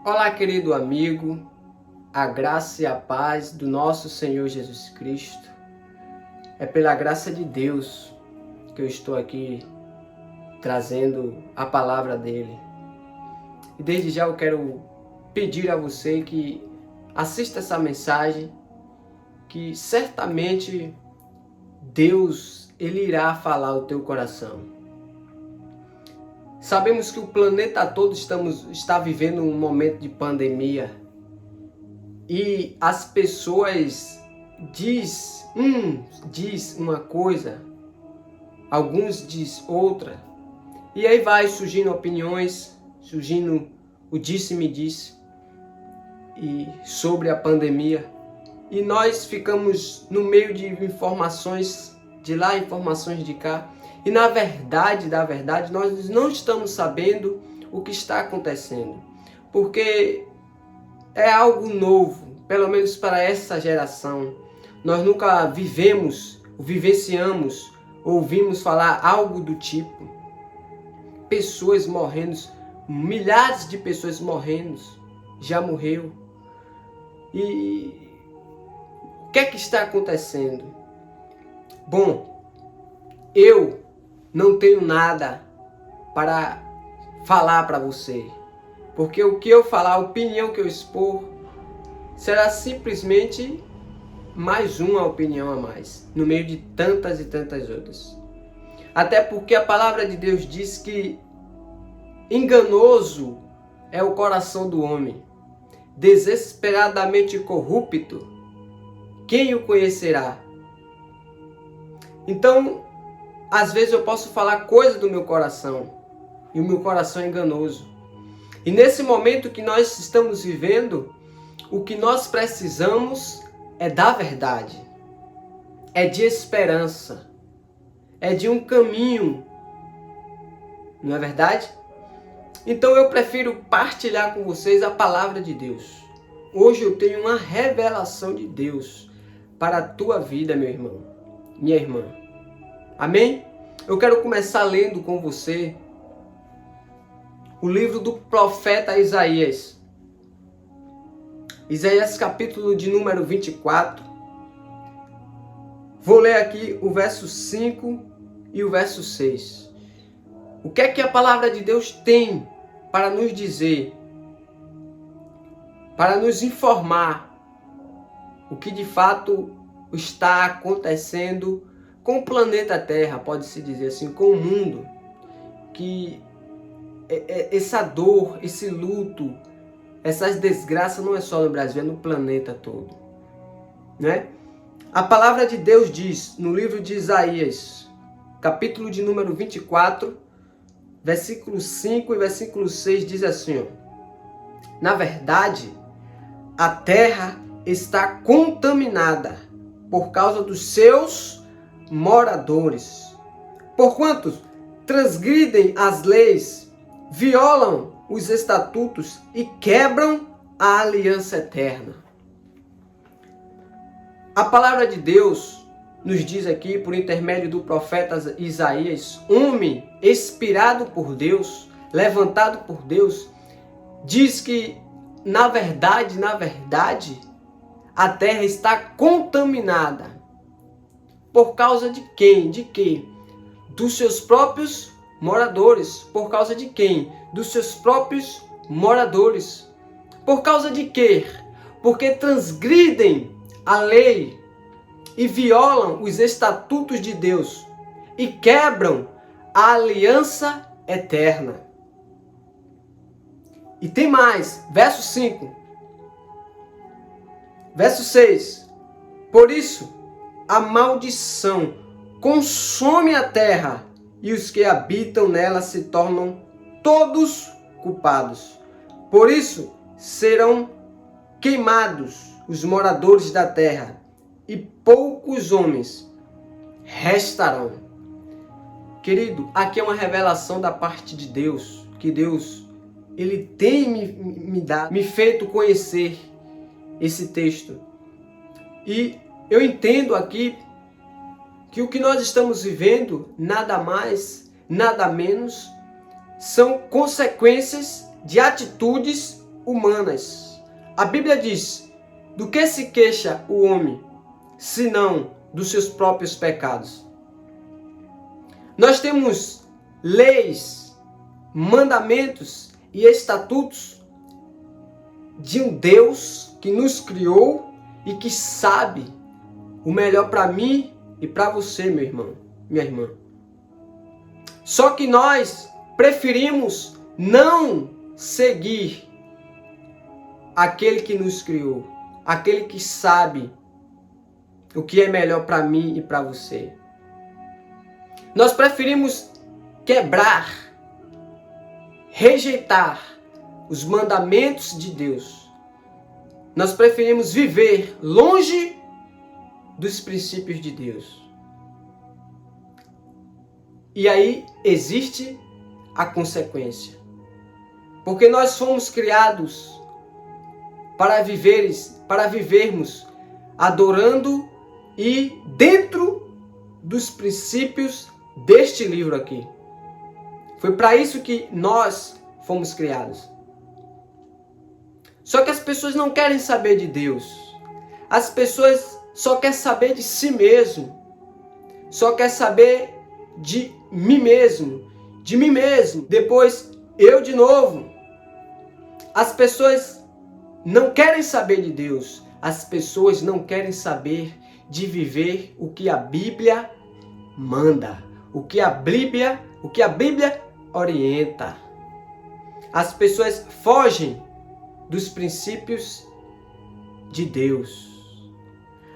Olá, querido amigo, a graça e a paz do nosso Senhor Jesus Cristo. É pela graça de Deus que eu estou aqui trazendo a palavra dele. E desde já eu quero pedir a você que assista essa mensagem, que certamente Deus ele irá falar ao teu coração. Sabemos que o planeta todo está vivendo um momento de pandemia e as pessoas diz uma coisa, alguns diz outra, e aí vai surgindo opiniões, surgindo o disse-me-disse e sobre a pandemia, e nós ficamos no meio de informações de lá, informações de cá. E na verdade, nós não estamos sabendo o que está acontecendo. Porque é algo novo, pelo menos para essa geração. Nós nunca vivenciamos, ouvimos falar algo do tipo. Pessoas morrendo, milhares de pessoas morrendo, já morreu. E o que é que está acontecendo? Bom, eu não tenho nada para falar para você, porque o que eu falar, a opinião que eu expor, será simplesmente mais uma opinião a mais, no meio de tantas e tantas outras. Até porque a palavra de Deus diz que enganoso é o coração do homem, desesperadamente corrupto, quem o conhecerá? Então, às vezes eu posso falar coisa do meu coração, e o meu coração é enganoso. E nesse momento que nós estamos vivendo, o que nós precisamos é da verdade, é de esperança, é de um caminho, não é verdade? Então eu prefiro partilhar com vocês a palavra de Deus. Hoje eu tenho uma revelação de Deus para a tua vida, meu irmão, minha irmã. Amém? Eu quero começar lendo com você o livro do profeta Isaías. Isaías capítulo de número 24. Vou ler aqui o verso 5 e o verso 6. O que é que a palavra de Deus tem para nos dizer? Para nos informar o que de fato está acontecendo com o planeta Terra, pode-se dizer assim, com o mundo, que essa dor, esse luto, essas desgraças não é só no Brasil, é no planeta todo, né? A palavra de Deus diz no livro de Isaías, capítulo de número 24, versículo 5 e versículo 6, diz assim, ó: na verdade, a terra está contaminada por causa dos seus moradores, porquanto transgridem as leis, violam os estatutos e quebram a aliança eterna. A palavra de Deus nos diz aqui, por intermédio do profeta Isaías, homem inspirado por Deus, levantado por Deus, diz que, na verdade, a terra está contaminada. Por causa de quem? De quê? Dos seus próprios moradores. Por causa de quem? Dos seus próprios moradores. Por causa de quê? Porque transgridem a lei e violam os estatutos de Deus e quebram a aliança eterna. E tem mais, verso 5. Verso 6. Por isso, a maldição consome a terra e os que habitam nela se tornam todos culpados. Por isso serão queimados os moradores da terra e poucos homens restarão. Querido, aqui é uma revelação da parte de Deus, que Deus ele tem me feito conhecer esse texto. E eu entendo aqui que o que nós estamos vivendo, nada mais, nada menos, são consequências de atitudes humanas. A Bíblia diz: do que se queixa o homem, senão dos seus próprios pecados? Nós temos leis, mandamentos e estatutos de um Deus que nos criou e que sabe o melhor para mim e para você, meu irmão, minha irmã. Só que nós preferimos não seguir aquele que nos criou, aquele que sabe o que é melhor para mim e para você. Nós preferimos quebrar, rejeitar os mandamentos de Deus. Nós preferimos viver longe dos princípios de Deus. E aí existe a consequência. Porque nós fomos criados para vivermos adorando e dentro dos princípios deste livro aqui. Foi para isso que nós fomos criados. Só que as pessoas não querem saber de Deus. As pessoas só querem saber de si mesmo. Só querem saber de mim mesmo. De mim mesmo. Depois, eu de novo. As pessoas não querem saber de Deus. As pessoas não querem saber de viver o que a Bíblia manda. O que a Bíblia orienta. As pessoas fogem dos princípios de Deus.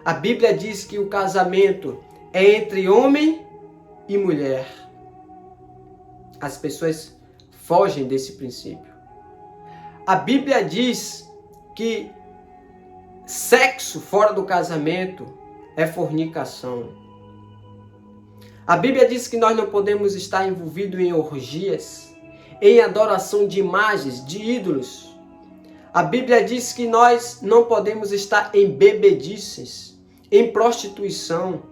A Bíblia diz que o casamento é entre homem e mulher. As pessoas fogem desse princípio. A Bíblia diz que sexo fora do casamento é fornicação. A Bíblia diz que nós não podemos estar envolvidos em orgias, em adoração de imagens, de ídolos. A Bíblia diz que nós não podemos estar em bebedices, em prostituição,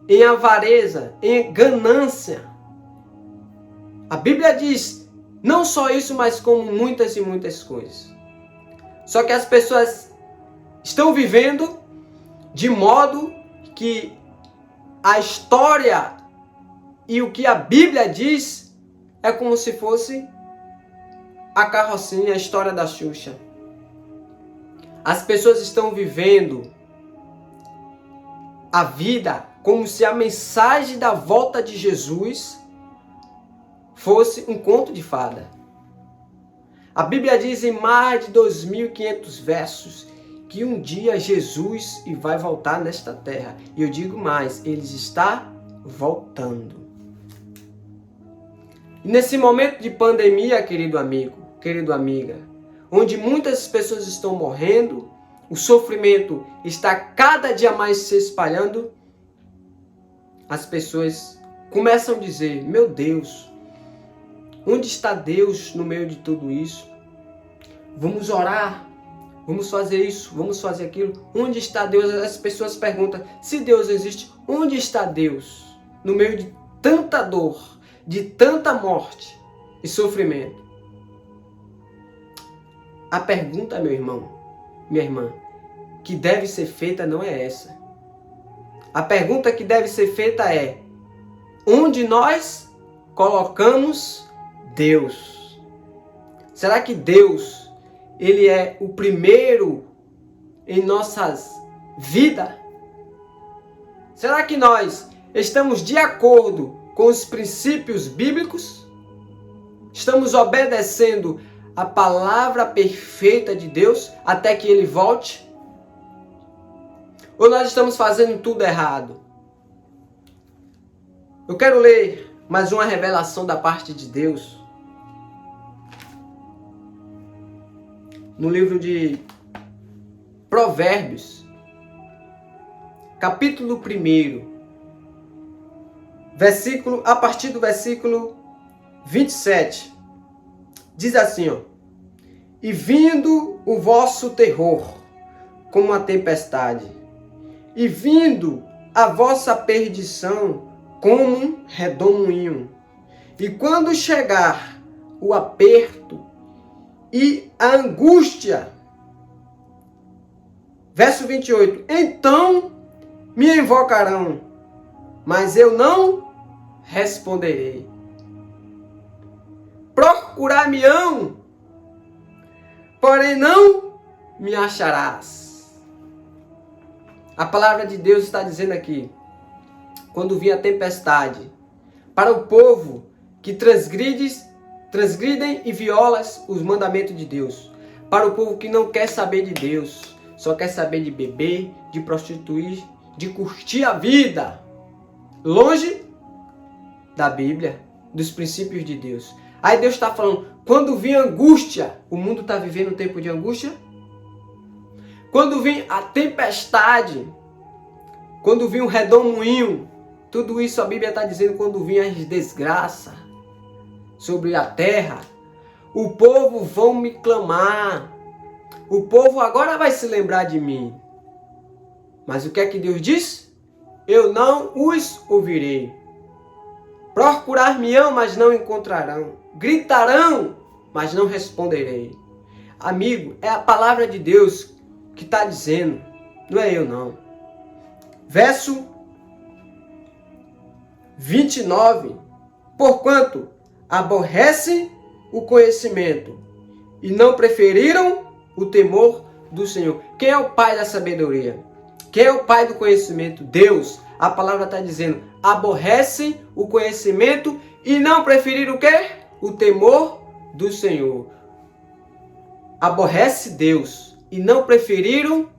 em avareza, em ganância. A Bíblia diz não só isso, mas como muitas e muitas coisas. Só que as pessoas estão vivendo de modo que a história e o que a Bíblia diz é como se fosse a carrocinha, a história da Xuxa. As pessoas estão vivendo a vida como se a mensagem da volta de Jesus fosse um conto de fada. A Bíblia diz em mais de 2.500 versos que um dia Jesus vai voltar nesta terra. E eu digo mais, ele está voltando. E nesse momento de pandemia, querido amigo, querida amiga, onde muitas pessoas estão morrendo, o sofrimento está cada dia mais se espalhando, as pessoas começam a dizer: meu Deus, onde está Deus no meio de tudo isso? Vamos orar, vamos fazer isso, vamos fazer aquilo. Onde está Deus? As pessoas perguntam: se Deus existe, onde está Deus? No meio de tanta dor, de tanta morte e sofrimento. A pergunta, meu irmão, minha irmã, que deve ser feita não é essa. A pergunta que deve ser feita é: onde nós colocamos Deus? Será que Deus, ele é o primeiro em nossas vidas? Será que nós estamos de acordo com os princípios bíblicos? Estamos obedecendo a palavra perfeita de Deus até que ele volte? Ou nós estamos fazendo tudo errado? Eu quero ler mais uma revelação da parte de Deus no livro de Provérbios, capítulo 1, a partir do versículo 27. Diz assim, ó: e vindo o vosso terror como uma tempestade, e vindo a vossa perdição como um redemoinho, e quando chegar o aperto e a angústia. Verso 28. Então me invocarão, mas eu não responderei. Procurar-me-ão, porém não me acharás. A palavra de Deus está dizendo aqui, quando vir a tempestade, para o povo que transgridem e violam os mandamentos de Deus, para o povo que não quer saber de Deus, só quer saber de beber, de prostituir, de curtir a vida, longe da Bíblia, dos princípios de Deus. Aí Deus está falando, quando vir angústia, o mundo está vivendo um tempo de angústia? Quando vir a tempestade, quando vir um redemoinho, tudo isso a Bíblia está dizendo, quando vir as desgraças sobre a terra, o povo vão me clamar. O povo agora vai se lembrar de mim. Mas o que é que Deus diz? Eu não os ouvirei. Procurar-me-ão, mas não encontrarão. Gritarão, mas não responderei. Amigo, é a palavra de Deus que está dizendo. Não é eu não. Verso 29. Porquanto aborrece o conhecimento e não preferiram o temor do Senhor. Quem é o pai da sabedoria? Quem é o pai do conhecimento? Deus. A palavra está dizendo, aborrece o conhecimento e não preferiram o quê? O temor do Senhor. Aborrece Deus e não preferiram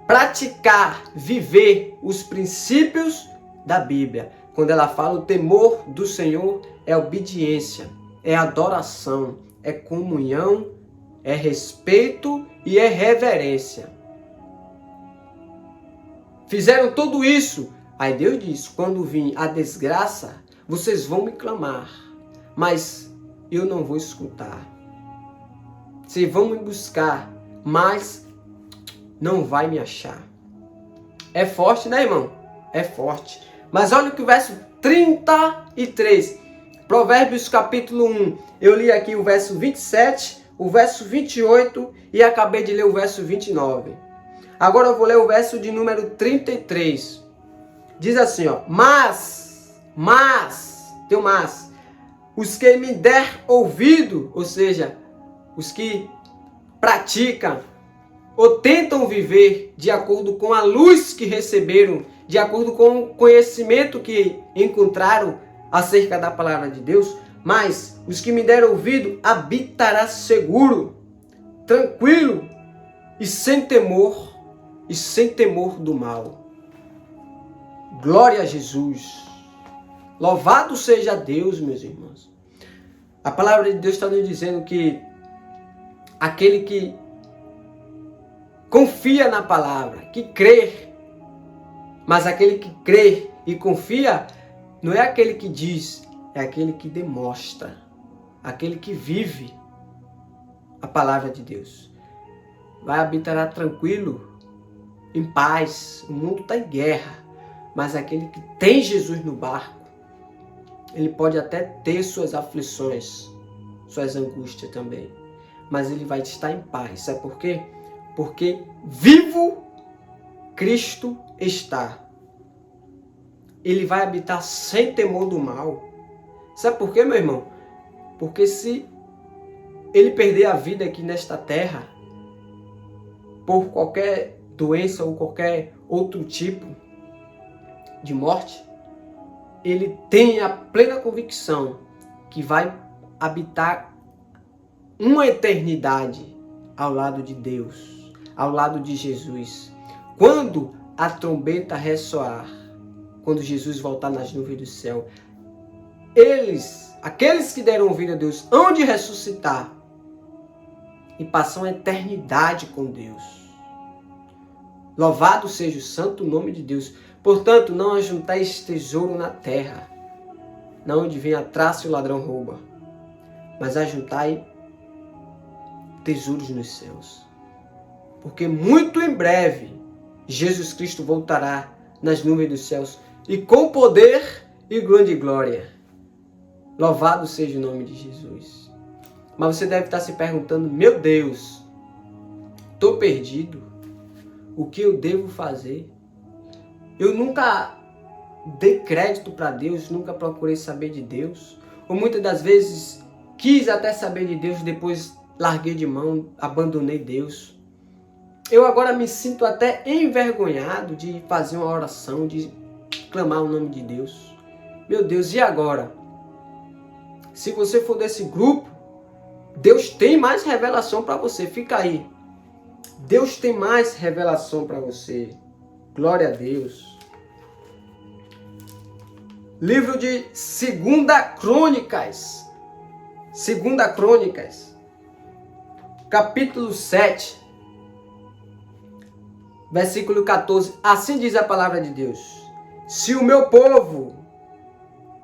praticar, viver os princípios da Bíblia. Quando ela fala o temor do Senhor, é obediência, é adoração, é comunhão, é respeito e é reverência. Fizeram tudo isso. Aí Deus diz, quando vir a desgraça, vocês vão me clamar, mas eu não vou escutar. Vocês vão me buscar, mas não vai me achar. É forte, né, irmão? É forte. Mas olha o que o verso 33, Provérbios capítulo 1. Eu li aqui o verso 27, o verso 28 e acabei de ler o verso 29. Agora eu vou ler o verso de número 33. Diz assim, ó. Mas, tem um mas. Os que me der ouvido, ou seja, os que praticam ou tentam viver de acordo com a luz que receberam, de acordo com o conhecimento que encontraram acerca da palavra de Deus, mas os que me deram ouvido habitará seguro, tranquilo e sem temor do mal. Glória a Jesus. Louvado seja Deus, meus irmãos. A palavra de Deus está nos dizendo que aquele que confia na palavra, que crê, mas aquele que crê e confia não é aquele que diz, é aquele que demonstra, aquele que vive a palavra de Deus. Vai habitar tranquilo, em paz. O mundo está em guerra, mas aquele que tem Jesus no barco, ele pode até ter suas aflições, suas angústias também, mas ele vai estar em paz. Sabe por quê? Porque vivo Cristo está. Ele vai habitar sem temor do mal. Sabe por quê, meu irmão? Porque se ele perder a vida aqui nesta terra, por qualquer doença ou qualquer outro tipo de morte, ele tem a plena convicção que vai habitar uma eternidade ao lado de Deus, ao lado de Jesus. Quando a trombeta ressoar, quando Jesus voltar nas nuvens do céu, aqueles que deram ouvido a Deus, hão de ressuscitar e passar uma eternidade com Deus. Louvado seja o santo nome de Deus. Portanto, não ajuntais tesouro na terra, não onde vem a traça e o ladrão rouba, mas ajuntai tesouros nos céus. Porque muito em breve Jesus Cristo voltará nas nuvens dos céus e com poder e grande glória. Louvado seja o nome de Jesus. Mas você deve estar se perguntando, meu Deus, estou perdido. O que eu devo fazer? Eu nunca dei crédito para Deus, nunca procurei saber de Deus. Ou muitas das vezes quis até saber de Deus, depois larguei de mão, abandonei Deus. Eu agora me sinto até envergonhado de fazer uma oração, de clamar o nome de Deus. Meu Deus, e agora? Se você for desse grupo, Deus tem mais revelação para você. Fica aí. Deus tem mais revelação para você. Glória a Deus. Livro de 2 Crônicas. 2 Crônicas. Capítulo 7. Versículo 14. Assim diz a palavra de Deus. Se o meu povo,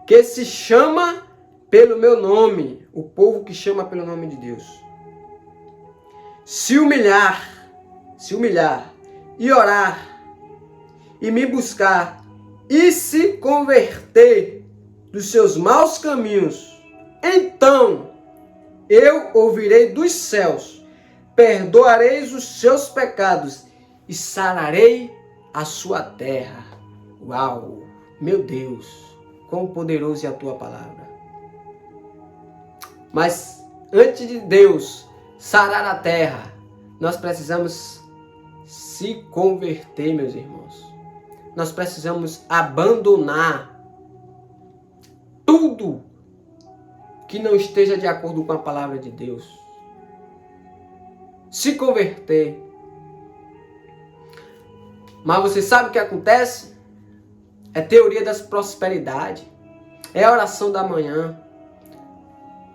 que se chama pelo meu nome, o povo que chama pelo nome de Deus, se humilhar e orar e me buscar e se converter dos seus maus caminhos, então eu ouvirei dos céus, perdoarei os seus pecados e sararei a sua terra. Uau! Meu Deus, quão poderoso é a tua palavra. Mas antes de Deus sarar a terra, nós precisamos se converter, meus irmãos. Nós precisamos abandonar tudo que não esteja de acordo com a palavra de Deus. Se converter. Mas você sabe o que acontece? É teoria da prosperidade. É a oração da manhã.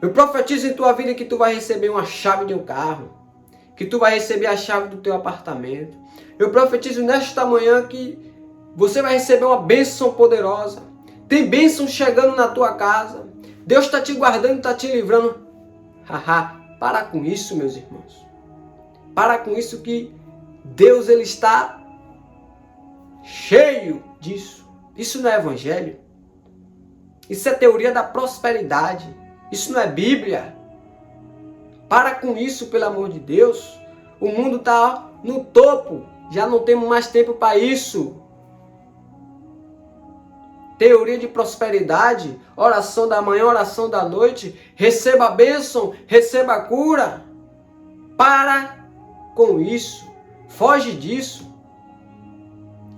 Eu profetizo em tua vida que tu vai receber uma chave de um carro. Que tu vai receber a chave do teu apartamento. Eu profetizo nesta manhã que você vai receber uma bênção poderosa. Tem bênção chegando na tua casa. Deus está te guardando, está te livrando. Haha, para com isso, meus irmãos. Para com isso que Deus ele está cheio disso. Isso não é evangelho. Isso é teoria da prosperidade. Isso não é Bíblia. Para com isso, pelo amor de Deus. O mundo está no topo. Já não temos mais tempo para isso. Teoria de prosperidade. Oração da manhã, oração da noite. Receba a bênção, receba a cura. Para com isso. Foge disso.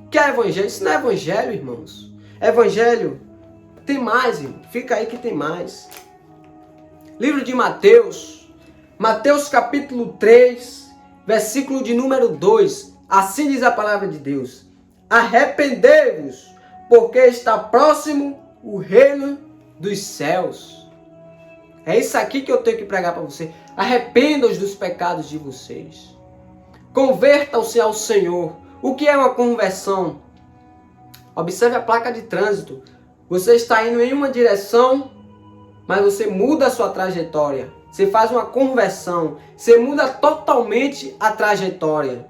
Que é evangelho? Isso não é evangelho, irmãos. Evangelho tem mais, irmão. Fica aí que tem mais. Livro de Mateus. Mateus capítulo 3, versículo de número 2. Assim diz a palavra de Deus. Arrependei-vos, porque está próximo o reino dos céus. É isso aqui que eu tenho que pregar para você. Arrependam-os dos pecados de vocês. Convertam-se ao Senhor. O que é uma conversão? Observe a placa de trânsito. Você está indo em uma direção, mas você muda a sua trajetória. Você faz uma conversão. Você muda totalmente a trajetória.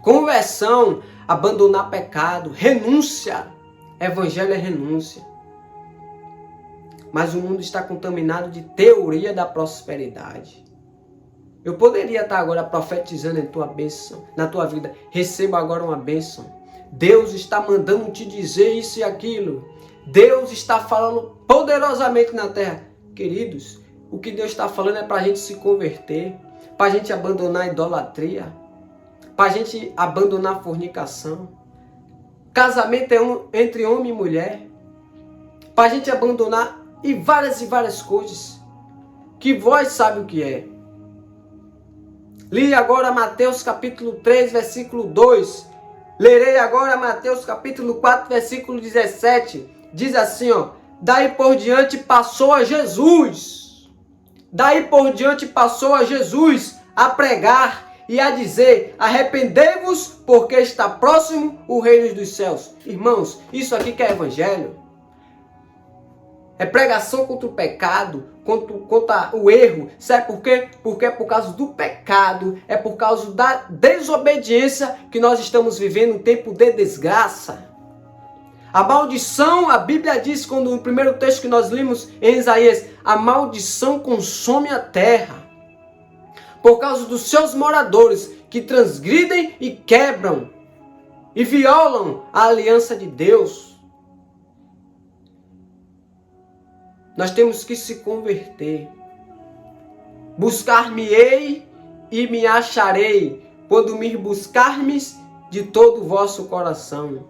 Conversão, abandonar pecado, renúncia. Evangelho é renúncia. Mas o mundo está contaminado de teoria da prosperidade. Eu poderia estar agora profetizando em tua bênção, na tua vida. Receba agora uma bênção. Deus está mandando te dizer isso e aquilo. Deus está falando poderosamente na terra. Queridos, o que Deus está falando é para a gente se converter, para a gente abandonar a idolatria, para a gente abandonar a fornicação. Casamento é entre homem e mulher. Para a gente abandonar e várias coisas que vós sabe o que é. Li agora Mateus capítulo 3, versículo 2. Lerei agora Mateus capítulo 4, versículo 17. Diz assim, ó. Daí por diante passou a Jesus. Daí por diante passou a Jesus a pregar e a dizer: arrependei-vos, porque está próximo o reino dos céus. Irmãos, isso aqui que é evangelho. É pregação contra o pecado, contra o erro. Sabe por quê? Porque é por causa do pecado, é por causa da desobediência que nós estamos vivendo um tempo de desgraça. A maldição, a Bíblia diz, quando no primeiro texto que nós lemos em Isaías, a maldição consome a terra por causa dos seus moradores que transgridem e quebram e violam a aliança de Deus. Nós temos que se converter. Buscar-me-ei e me acharei, quando me buscarmes de todo o vosso coração.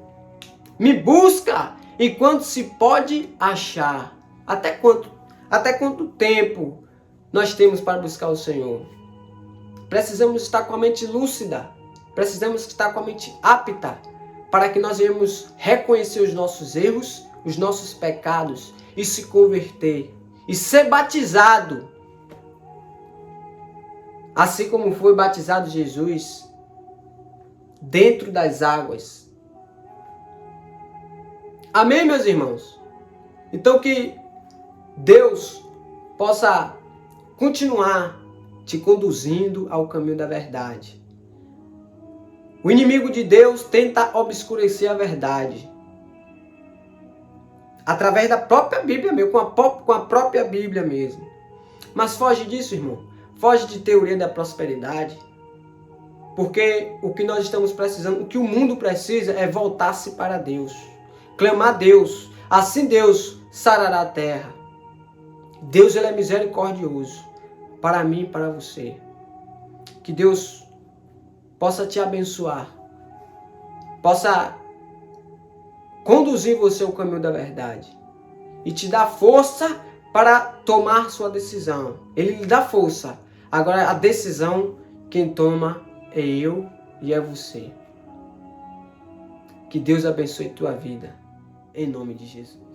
Me busca enquanto se pode achar. Até quanto tempo nós temos para buscar o Senhor? Precisamos estar com a mente lúcida. Precisamos estar com a mente apta para que nós venhamos reconhecer os nossos erros, os nossos pecados e se converter e ser batizado. Assim como foi batizado Jesus dentro das águas. Amém, meus irmãos? Então que Deus possa continuar te conduzindo ao caminho da verdade. O inimigo de Deus tenta obscurecer a verdade. Através da própria Bíblia mesmo, com a própria Bíblia mesmo. Mas foge disso, irmão. Foge de teoria da prosperidade. Porque o que nós estamos precisando, o que o mundo precisa é voltar-se para Deus. Clamar a Deus. Assim Deus sarará a terra. Deus, ele é misericordioso. Para mim e para você. Que Deus possa te abençoar. Possa conduzir você ao caminho da verdade. E te dar força para tomar sua decisão. Ele lhe dá força. Agora a decisão quem toma é eu e é você. Que Deus abençoe tua vida. Em nome de Jesus.